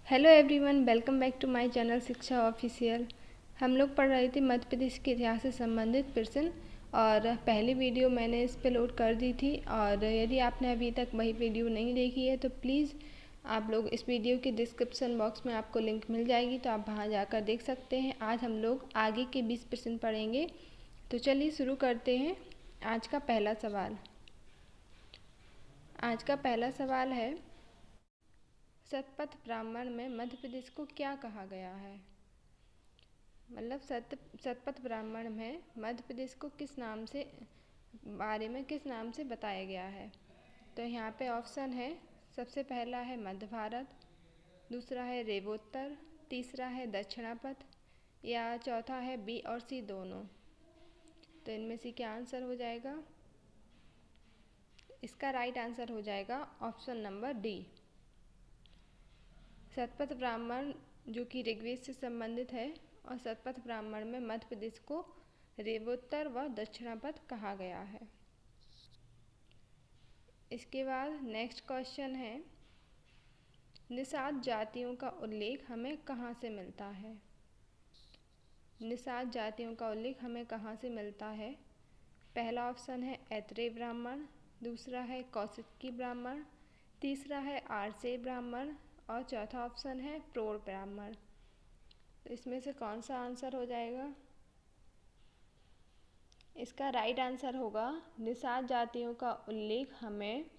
Hello everyone, welcome back to my channel Shiksha official. हम लोग पढ़ रहे थे मध्य प्रदेश के इतिहास से संबंधित प्रश्न और पहली वीडियो मैंने इस पे लोड कर दी थी। और यदि आपने अभी तक वही वीडियो नहीं देखी है तो प्लीज़ आप लोग इस वीडियो के डिस्क्रिप्शन बॉक्स में आपको लिंक मिल जाएगी, तो आप वहाँ जाकर देख सकते हैं। आज हम लोग आगे के 20 प्रश्न पढ़ेंगे। तो चलिए शुरू करते हैं। आज का पहला सवाल है, शतपथ ब्राह्मण में मध्य प्रदेश को क्या कहा गया है? मतलब शतपथ ब्राह्मण में मध्य प्रदेश को किस नाम से बताया गया है? तो यहाँ पे ऑप्शन है, सबसे पहला है मध्य भारत, दूसरा है रेवोत्तर, तीसरा है दक्षिणापथ या चौथा है बी और सी दोनों। तो इनमें से क्या आंसर हो जाएगा? इसका राइट आंसर हो जाएगा option number D. Shatapatha Brahmana जो कि ऋग्वेद से संबंधित है, और शतपथ ब्राह्मण में मध्य प्रदेश को रेवोत्तर व दक्षिणापथ कहा गया है। इसके बाद नेक्स्ट क्वेश्चन है, निषाद जातियों का उल्लेख हमें कहाँ से मिलता है? निषाद जातियों का उल्लेख हमें कहाँ से मिलता है? पहला ऑप्शन है ऐत्रेय ब्राह्मण, दूसरा है कौशिकी ब्राह्मण, तीसरा है आर्षेय ब्राह्मण और चौथा ऑप्शन है प्रोढ़ ब्राह्मण। तो इसमें से कौन सा आंसर हो जाएगा? इसका राइट आंसर होगा, निषाद जातियों का उल्लेख हमें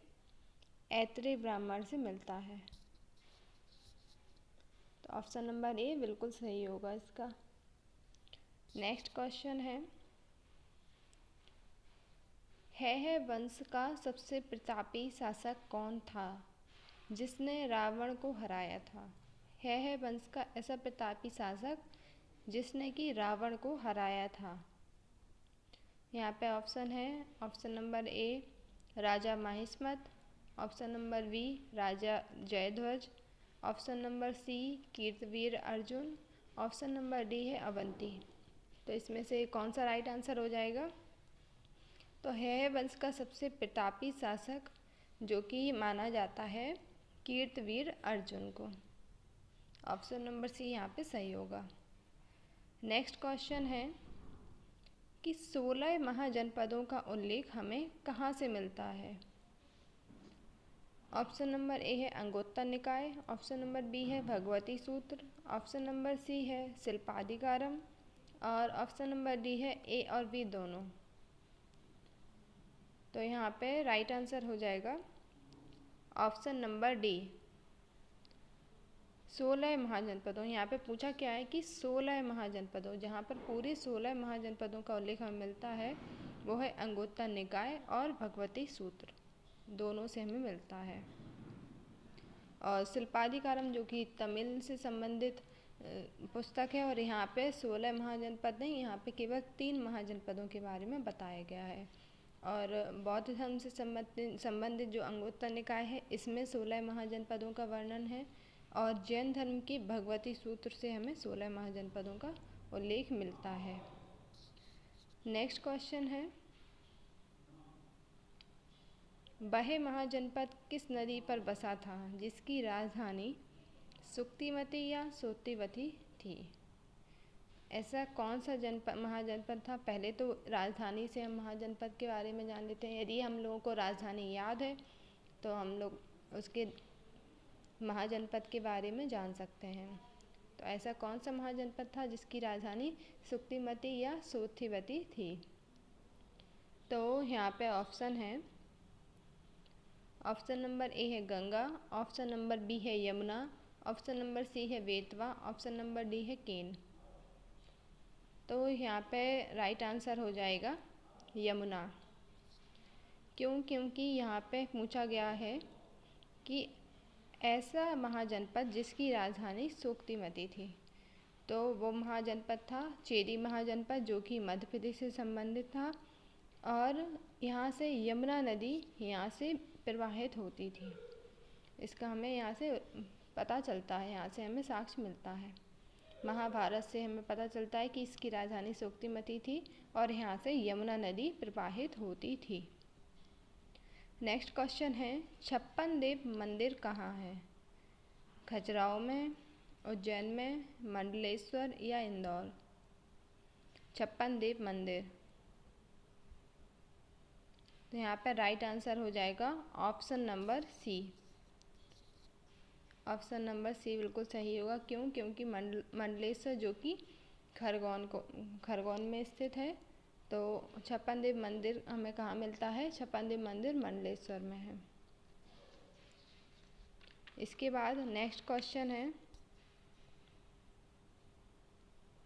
ऐत्रेय ब्राह्मण से मिलता है। तो ऑप्शन नंबर ए बिल्कुल सही होगा इसका। नेक्स्ट क्वेश्चन है वंश का सबसे प्रतापी शासक कौन था जिसने रावण को हराया था? है वंश का ऐसा प्रतापी शासक जिसने कि रावण को हराया था। यहाँ पे ऑप्शन है, ऑप्शन नंबर ए राजा महिष्मत, ऑप्शन नंबर बी राजा Jayadhwaj, option number C Kirtavir Arjun, option number D है अवंती। तो इसमें से कौन सा राइट आंसर हो जाएगा? तो है वंश का सबसे प्रतापी शासक जो कि माना जाता है कीर्तवीर अर्जुन को। ऑप्शन नंबर सी यहाँ पे सही होगा। नेक्स्ट क्वेश्चन है कि 16 महाजनपदों का उल्लेख हमें कहाँ से मिलता है? ऑप्शन नंबर ए है अंगुत्तर निकाय, ऑप्शन नंबर बी है भगवती सूत्र, ऑप्शन नंबर सी है शिल्पाधिकारम और ऑप्शन नंबर डी है ए और बी दोनों। तो यहाँ पे राइट आंसर हो जाएगा ऑप्शन नंबर डी, 16 महाजनपदों। यहाँ पे पूछा क्या है कि 16 महाजनपदों, जहाँ पर पूरे 16 महाजनपदों का उल्लेख हमें मिलता है वो है अंगुत्तर निकाय और भगवती सूत्र, दोनों से हमें मिलता है। और शिल्पाधिकारम जो कि तमिल से संबंधित पुस्तक है, और यहाँ पे 16 महाजनपद नहीं, यहाँ पे केवल 3 महाजनपदों के बारे में बताया गया है। और बौद्ध धर्म से संबंधित जो अंगुत्तर निकाय है इसमें 16 महाजनपदों का वर्णन है, और जैन धर्म की भगवती सूत्र से हमें 16 महाजनपदों का उल्लेख मिलता है। नेक्स्ट क्वेश्चन है, वह महाजनपद किस नदी पर बसा था जिसकी राजधानी सुक्तिमती या सोतिवती थी? ऐसा कौन सा महाजनपद था? पहले तो राजधानी से हम महाजनपद के बारे में जान लेते हैं। यदि हम लोगों को राजधानी याद है तो हम लोग उसके महाजनपद के बारे में जान सकते हैं। तो ऐसा कौन सा महाजनपद था जिसकी राजधानी सुक्तिमती या सोथिवती थी? तो यहाँ पे ऑप्शन है, ऑप्शन नंबर ए है गंगा, ऑप्शन नंबर बी है यमुना, ऑप्शन नंबर सी है बेतवा, ऑप्शन नंबर डी है केन। तो यहाँ पे राइट आंसर हो जाएगा यमुना। क्यों? क्योंकि यहाँ पे पूछा गया है कि ऐसा महाजनपद जिसकी राजधानी सोक्तिमती थी। तो वो महाजनपद था चेरी महाजनपद जो कि मध्य प्रदेश से संबंधित था, और यहाँ से यमुना नदी यहाँ से प्रवाहित होती थी। इसका हमें यहाँ से पता चलता है, यहाँ से हमें साक्ष्य मिलता है। महाभारत से हमें पता चलता है कि इसकी राजधानी सोक्तिमती थी और यहाँ से यमुना नदी प्रवाहित होती थी। नेक्स्ट क्वेश्चन है, 56 देव मंदिर कहाँ है? खजुराहो में, उज्जैन में, मंडलेश्वर या इंदौर? छप्पन देव मंदिर। तो यहाँ पर राइट आंसर हो जाएगा option number C. Option number C बिल्कुल सही होगा। क्यों? क्योंकि मंडलेश्वर जो कि खरगोन में स्थित है। तो छप्पन देव मंदिर हमें कहाँ मिलता है? छप्पन देव मंदिर मंडलेश्वर में है। इसके बाद नेक्स्ट क्वेश्चन है,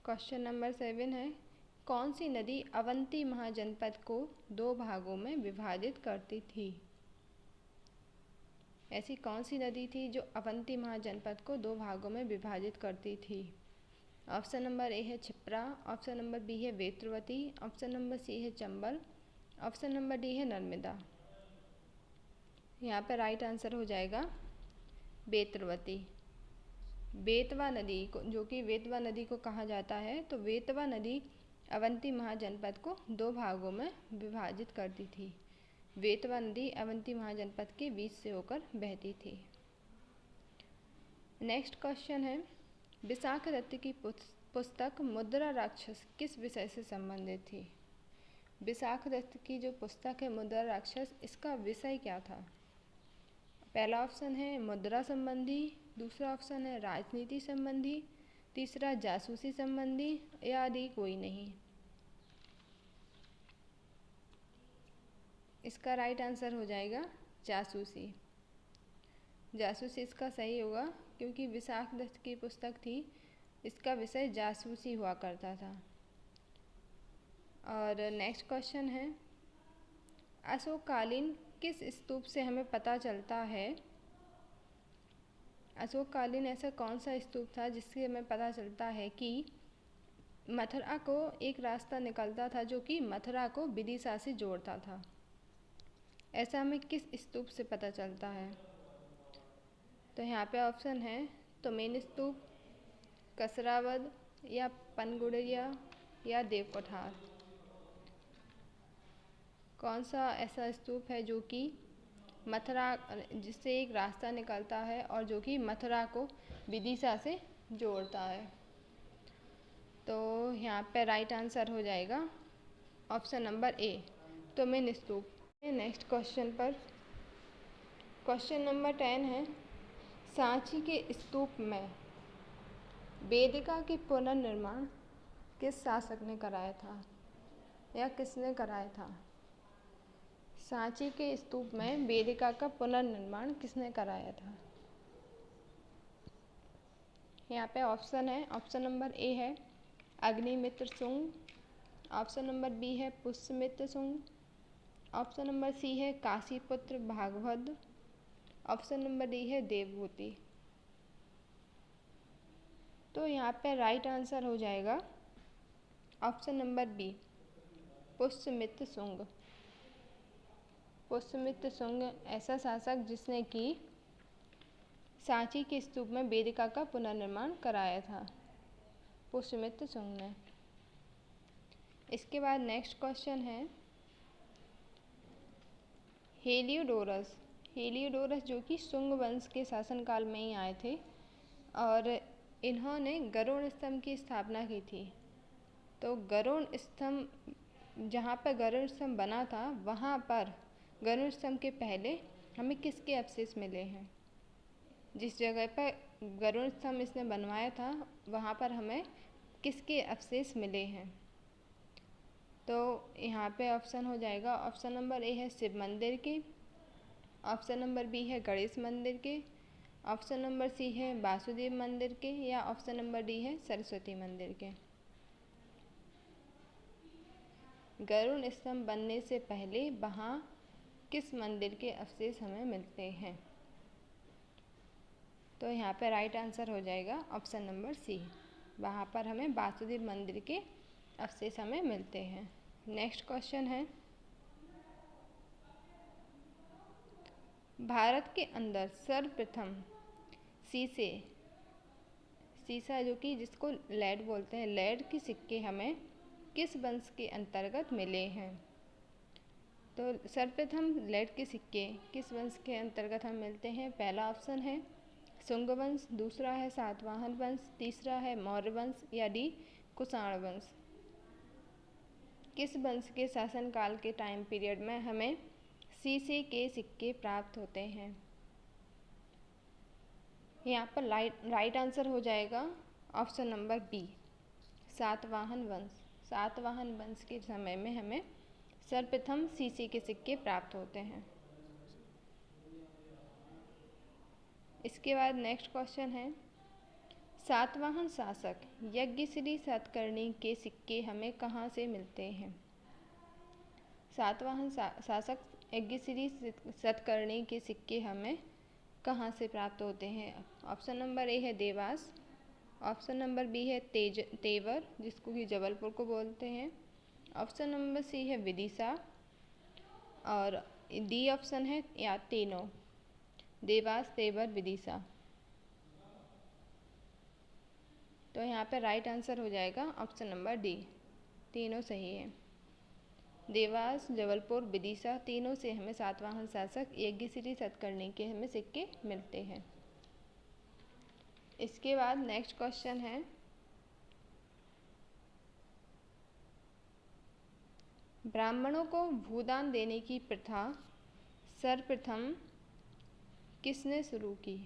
क्वेश्चन नंबर 7 है, कौन सी नदी अवंती महाजनपद को 2 भागों में विभाजित करती थी? ऐसी कौन सी नदी थी जो अवंती महाजनपद को 2 भागों में विभाजित करती थी? ऑप्शन नंबर ए है क्षिप्रा, ऑप्शन नंबर बी है वेत्रवती, ऑप्शन नंबर सी है चंबल, ऑप्शन नंबर डी है नर्मदा। यहाँ पर राइट आंसर हो जाएगा वेत्रवती। बेतवा नदी को, जो कि वेतवा नदी को कहा जाता है, तो वेतवा नदी अवंती महाजनपद को 2 भागों में विभाजित करती थी। वेतवा नदी अवंती महाजनपद के बीच से होकर बहती थी। नेक्स्ट क्वेश्चन है, विशाख दत्त की पुस्तक मुद्रा राक्षस किस विषय से संबंधित थी? विशाख दत्त की जो पुस्तक है मुद्रा राक्षस, इसका विषय क्या था? पहला ऑप्शन है मुद्रा संबंधी, दूसरा ऑप्शन है राजनीति संबंधी, तीसरा जासूसी संबंधी या आदि कोई नहीं। इसका राइट आंसर हो जाएगा जासूसी। जासूसी इसका सही होगा, क्योंकि विशाख दत्त की पुस्तक थी, इसका विषय जासूसी हुआ करता था। और नेक्स्ट क्वेश्चन है, अशोककालीन किस स्तूप से हमें पता चलता है? अशोककालीन ऐसा कौन सा स्तूप था जिससे हमें पता चलता है कि मथुरा को एक रास्ता निकलता था जो कि मथुरा को विदिशा से जोड़ता था? ऐसा हमें किस स्तूप से पता चलता है? तो यहाँ पे ऑप्शन है तुमेन स्तूप, कसरावद या पनगुड़िया या देवकोठार। कौन सा ऐसा स्तूप है जो कि मथुरा, जिससे एक रास्ता निकलता है और जो कि मथुरा को विदिशा से जोड़ता है? तो यहाँ पे राइट आंसर हो जाएगा option number A, Tumain stupa. Next question पर, क्वेश्चन नंबर 10 है, सांची के स्तूप में वेदिका के पुनर्निर्माण किस शासक ने कराया था या किसने कराया था? सांची के स्तूप में वेदिका का पुनर्निर्माण किसने कराया था? यहाँ पे ऑप्शन है, ऑप्शन नंबर ए है Agnimitra Shunga, option number B है Pushyamitra Shunga, option number C है Kashiputra Bhagavat, option number D है देवभूति। तो यहाँ पे राइट आंसर हो जाएगा option number B, Pushyamitra Shunga. Pushyamitra Shunga ऐसा शासक जिसने कि सांची के स्तूप में वेदिका का पुनर्निर्माण कराया था, पुष्यमित्र शुंग ने। इसके बाद नेक्स्ट क्वेश्चन है, हेलियोडोरस। हेलियोडोरस जो कि शुंग वंश के शासनकाल में ही आए थे और इन्होंने गरुड़ स्तंभ की स्थापना की थी। तो गरुड़ स्तंभ, जहाँ पर गरुड़ स्तंभ बना था, वहाँ पर गरुड़ स्तंभ के पहले हमें किसके अवशेष मिले हैं? जिस जगह पर गरुड़ स्तंभ इसने बनवाया था वहाँ पर हमें किसके अवशेष मिले हैं? तो यहाँ पे ऑप्शन हो जाएगा, ऑप्शन नंबर ए है शिव मंदिर के, ऑप्शन नंबर बी है गणेश मंदिर के, ऑप्शन नंबर सी है वासुदेव मंदिर के या ऑप्शन नंबर डी है सरस्वती मंदिर के। गरुड़ स्तंभ बनने से पहले वहाँ किस मंदिर के अवशेष हमें मिलते हैं? तो यहाँ पर राइट आंसर हो जाएगा ऑप्शन नंबर सी, वहाँ पर हमें वासुदेव मंदिर के अवशेष हमें मिलते हैं। नेक्स्ट क्वेश्चन है, भारत के अंदर सर्वप्रथम सीसा जो कि जिसको लेड बोलते हैं, लेड के सिक्के हमें किस वंश के अंतर्गत मिले हैं? तो सर्वप्रथम लेड के सिक्के किस वंश के अंतर्गत हमें मिलते हैं? पहला ऑप्शन है शुंग वंश, दूसरा है सातवाहन वंश, तीसरा है मौर्य वंश या डी कुषाण वंश। किस वंश के शासनकाल के टाइम पीरियड में हमें शीशे के सिक्के प्राप्त होते हैं? यहाँ पर राइट आंसर हो जाएगा ऑप्शन नंबर बी, सातवाहन वंश। सातवाहन वंश के समय में हमें सर्वप्रथम शीशे के सिक्के प्राप्त होते हैं। इसके बाद नेक्स्ट क्वेश्चन है, सातवाहन शासक यज्ञश्री सतकर्णी के सिक्के हमें कहाँ से मिलते हैं? सातवाहन शासक यज्ञश्री सतकर्णी के सिक्के हमें कहाँ से प्राप्त होते हैं? ऑप्शन नंबर ए है देवास, ऑप्शन नंबर बी है तेवर जिसको कि जबलपुर को बोलते हैं, ऑप्शन नंबर सी है विदिशा और डी ऑप्शन है या तीनों, देवास, तेवर, विदिशा। तो यहाँ पे राइट आंसर हो जाएगा ऑप्शन नंबर डी, तीनों सही है। देवास, जबलपुर, विदिशा तीनों से हमें सातवाहन शासक यज्ञश्री सतकर्णी के हमें सिक्के मिलते हैं। इसके बाद नेक्स्ट क्वेश्चन है, ब्राह्मणों को भूदान देने की प्रथा सर्वप्रथम किसने शुरू की?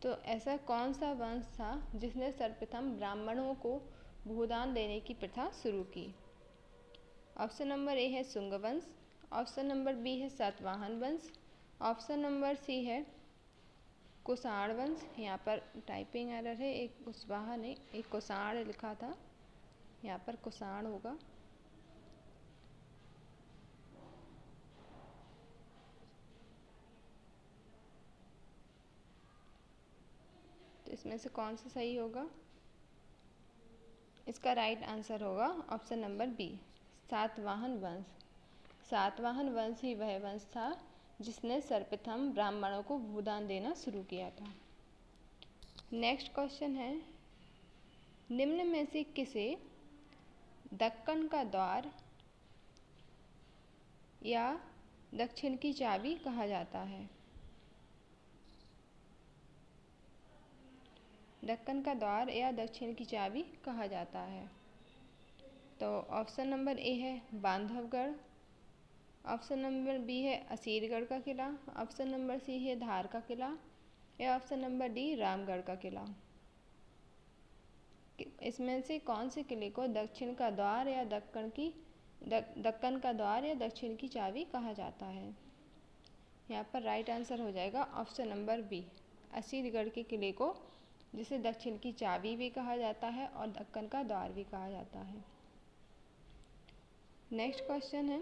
तो ऐसा कौन सा वंश था जिसने सर्वप्रथम ब्राह्मणों को भूदान देने की प्रथा शुरू की? ऑप्शन नंबर ए है शुंग वंश, ऑप्शन नंबर बी है सातवाहन वंश, ऑप्शन नंबर सी है कुषाण वंश। यहाँ पर टाइपिंग एरर है, एक कुशवाहा नहीं एक कुषाण लिखा था, यहाँ पर कुषाण होगा। तो इसमें से कौन सा सही होगा? इसका राइट आंसर होगा ऑप्शन नंबर बी, सातवाहन वंश। सातवाहन वंश ही वह वंश था जिसने सर्वप्रथम ब्राह्मणों को भूदान देना शुरू किया था। नेक्स्ट क्वेश्चन है, निम्न में से किसे दक्कन का द्वार या दक्षिण की चाबी कहा जाता है? दक्कन का द्वार या दक्षिण की चाबी कहा जाता है? तो ऑप्शन नंबर ए है बांधवगढ़, ऑप्शन नंबर बी है असीरगढ़ का किला, ऑप्शन नंबर सी है धार का किला या ऑप्शन नंबर डी रामगढ़ का किला। इसमें से कौन से किले को दक्षिण का द्वार या दक्कन का द्वार या दक्षिण की चाबी कहा जाता है? यहाँ पर राइट आंसर हो जाएगा ऑप्शन नंबर बी, असीरगढ़ के किले को जिसे दक्षिण की चाबी भी कहा जाता है और दक्कन का द्वार भी कहा जाता है। नेक्स्ट क्वेश्चन है,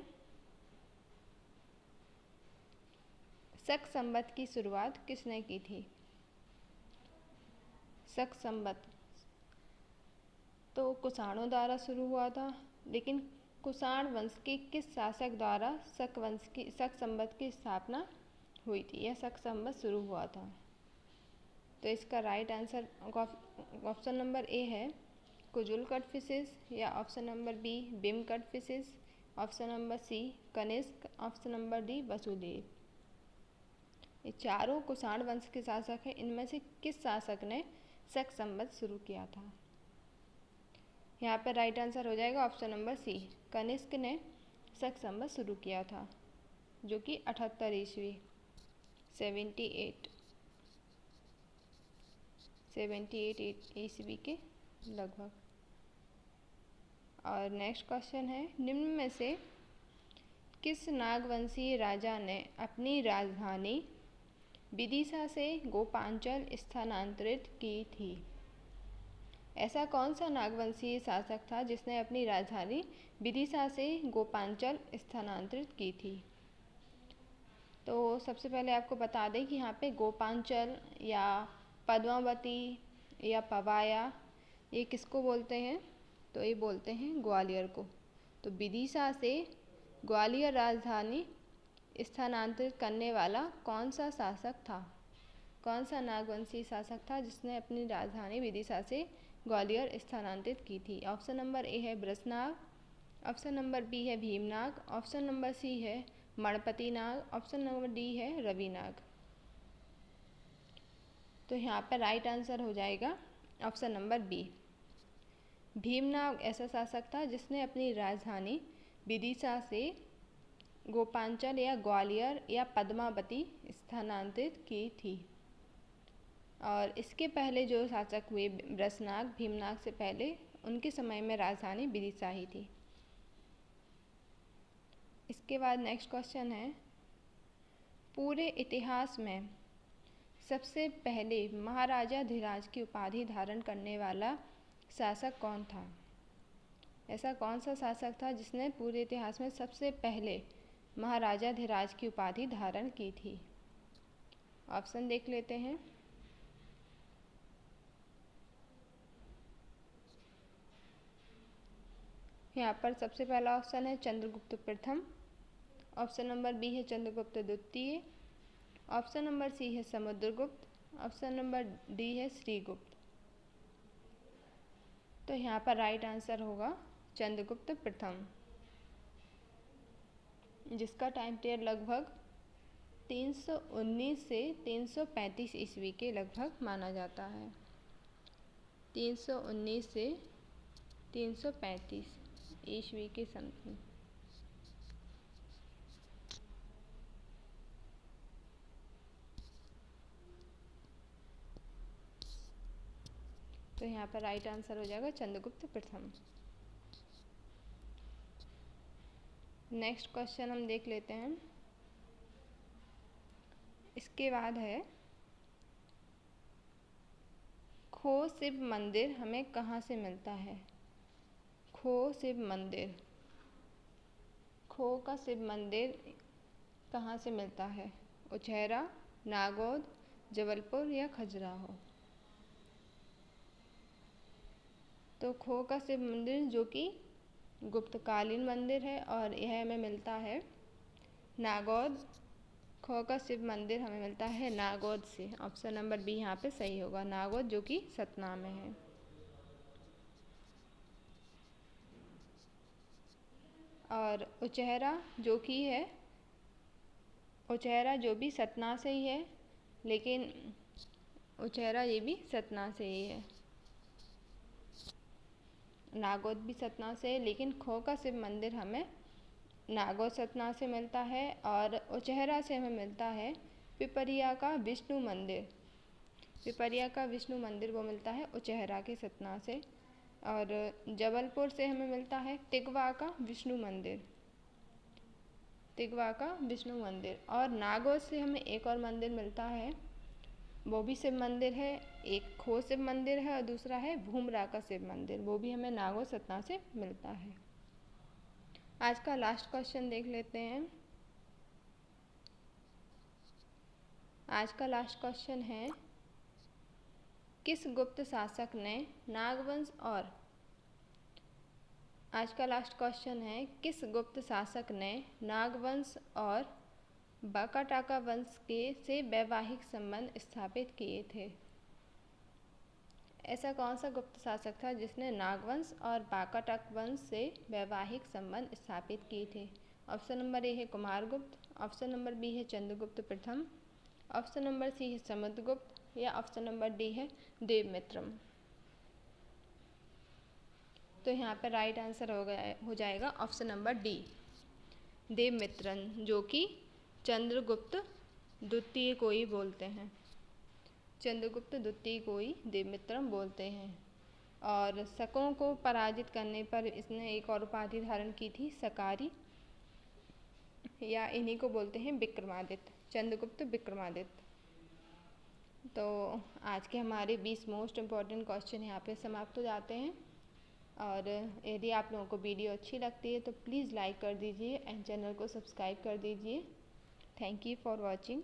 शक संवत की शुरुआत किसने की थी? शक संवत तो कुषाणों द्वारा शुरू हुआ था, लेकिन कुषाण वंश के किस शासक द्वारा शक संवत की स्थापना हुई थी या शक संवत शुरू हुआ था? तो इसका right answer option number A है कुजुल कटफिशेस या option number B Vima Kadphises, option number C Kanishka, option number D Vasudeva. ये चारों कुषाण वंश के शासक हैं, इनमें से किस शासक ने शक संवत शुरू किया था? यहाँ पर राइट आंसर हो जाएगा ऑप्शन नंबर सी, कनिष्क ने शक संवत शुरू किया था, जो कि 78 ईस्वी 78 ईस्वी के लगभग। और नेक्स्ट क्वेश्चन है, निम्न में से किस नागवंशीय राजा ने अपनी राजधानी विदिशा से गोपांचल स्थानांतरित की थी? ऐसा कौन सा नागवंशीय शासक था जिसने अपनी राजधानी विदिशा से गोपांचल स्थानांतरित की थी? तो सबसे पहले आपको बता दें कि यहाँ पे गोपांचल या पद्मावती या पवाया ये किसको बोलते हैं? तो ये बोलते हैं ग्वालियर को। तो विदिशा से ग्वालियर राजधानी स्थानांतरित करने वाला कौन सा शासक था? कौन सा नागवंशी शासक था जिसने अपनी राजधानी विदिशा से ग्वालियर स्थानांतरित की थी? ऑप्शन नंबर ए है बृषनाग, ऑप्शन नंबर बी है भीमनाग, ऑप्शन नंबर सी है मणपति नाग, ऑप्शन नंबर डी है रविनाग। तो यहाँ पर राइट आंसर हो जाएगा ऑप्शन नंबर बी। भीमनाग ऐसा शासक था जिसने अपनी राजधानी विदिशा से गोपांचल या ग्वालियर या पद्मावती स्थानांतरित की थी। और इसके पहले जो शासक हुए वृषनाग, भीमनाग से पहले, उनके समय में राजधानी विदिशा ही थी। इसके बाद नेक्स्ट क्वेश्चन है, पूरे इतिहास में सबसे पहले महाराजाधिराज की उपाधि धारण करने वाला शासक कौन था? ऐसा कौन सा शासक था जिसने पूरे इतिहास में सबसे पहले महाराजाधिराज की उपाधि धारण की थी? ऑप्शन देख लेते हैं। यहाँ पर सबसे पहला ऑप्शन है चंद्रगुप्त प्रथम, ऑप्शन नंबर बी है चंद्रगुप्त द्वितीय, ऑप्शन नंबर सी है समुद्रगुप्त, ऑप्शन नंबर डी है श्रीगुप्त। तो यहाँ पर राइट आंसर होगा चंद्रगुप्त प्रथम, जिसका टाइम पीरियड लगभग 319 से 335 ईस्वी के लगभग माना जाता है। 319 से 335 ईस्वी के समथिंग। तो यहाँ पर राइट आंसर हो जाएगा चंद्रगुप्त प्रथम। नेक्स्ट क्वेश्चन हम देख लेते हैं। इसके बाद है, खो शिव मंदिर हमें कहाँ से मिलता है? खो शिव मंदिर, खो का शिव मंदिर कहाँ से मिलता है? उचेहरा, नागौद, जबलपुर या खजुराहो? तो खो का शिव मंदिर जो कि गुप्तकालीन मंदिर है और यह हमें मिलता है नागौद। खो का शिव मंदिर हमें मिलता है नागौद से। ऑप्शन नंबर बी यहाँ पे सही होगा, नागौद, जो कि सतना में है। और उचेहरा जो कि है, उचेहरा जो भी सतना से ही है, लेकिन उचेहरा ये भी सतना से ही है। नागौद भी सतना से है, लेकिन खो का शिव मंदिर हमें नागौद सतना से मिलता है। और उचेहरा से हमें मिलता है पिपरिया का विष्णु मंदिर। पिपरिया का विष्णु मंदिर वो मिलता है उचेहरा के सतना से। और जबलपुर से हमें मिलता है तिगवा का विष्णु मंदिर, तिगवा का विष्णु मंदिर। और नागौद से हमें एक और मंदिर मिलता है, वो भी शिव मंदिर है। एक खो शिव मंदिर है और दूसरा है भूमरा का शिव मंदिर, वो भी हमें नागौद सतना से मिलता है। आज का लास्ट क्वेश्चन देख लेते हैं। आज का लास्ट क्वेश्चन है, किस गुप्त शासक ने नागवंश और आज का लास्ट क्वेश्चन है, किस गुप्त शासक ने नागवंश और वाकाटका वंश के से वैवाहिक संबंध स्थापित किए थे? ऐसा कौन सा गुप्त शासक था जिसने नागवंश और वाकाटक वंश से वैवाहिक संबंध स्थापित किए थे? ऑप्शन नंबर ए है कुमारगुप्त, ऑप्शन नंबर बी है चंद्रगुप्त प्रथम, ऑप्शन नंबर सी है समुद्रगुप्त या ऑप्शन नंबर डी है देवमित्रम। तो यहाँ पर राइट आंसर हो जाएगा ऑप्शन नंबर डी, देवमित्रन, जो कि चंद्रगुप्त द्वितीय को ही बोलते हैं। चंद्रगुप्त द्वितीय को ही देवमित्रम बोलते हैं। और शकों को पराजित करने पर इसने एक और उपाधि धारण की थी, शकारी, या इन्हीं को बोलते हैं विक्रमादित्य, चंद्रगुप्त विक्रमादित्य। तो आज के हमारे 20 मोस्ट इम्पॉर्टेंट क्वेश्चन यहाँ पे समाप्त हो जाते हैं। और यदि आप लोगों को वीडियो अच्छी लगती है तो प्लीज़ लाइक कर दीजिए एंड चैनल को सब्सक्राइब कर दीजिए। Thank you for watching.